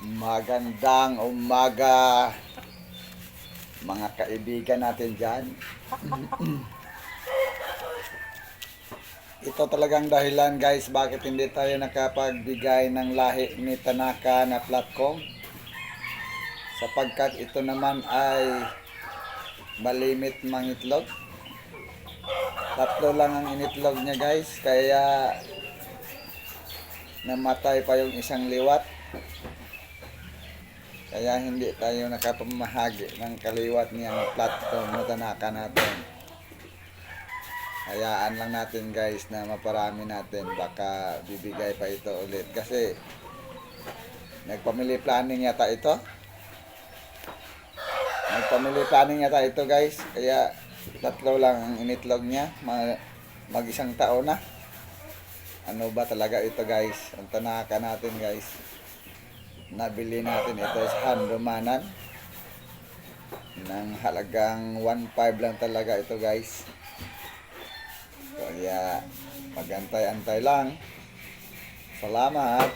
Magandang umaga mga kaibigan natin dyan. Ito talagang dahilan guys bakit hindi tayo nakapagbigay ng lahi ni Tanaka na platform. Sapagkat ito naman ay malimit mangitlog. 3 lang ang initlog niya guys, kaya namatay pa yung isang liwat. Kaya hindi tayo nakapamahagi ng kaliwat niyang platform na Tanaka natin. Hayaan lang natin guys na maparami natin, baka bibigay pa ito ulit. Kasi nagpamily planning yata ito. Nagpamily planning yata ito guys. Kaya 3 lang ang initlog niya. Mag-isang taon na. Ano ba talaga ito guys? Ang Tanaka natin guys. Nabili natin ito sa handumanan. Nang halagang 1.5 lang talaga ito guys. Kaya magantay-antay lang. Salamat.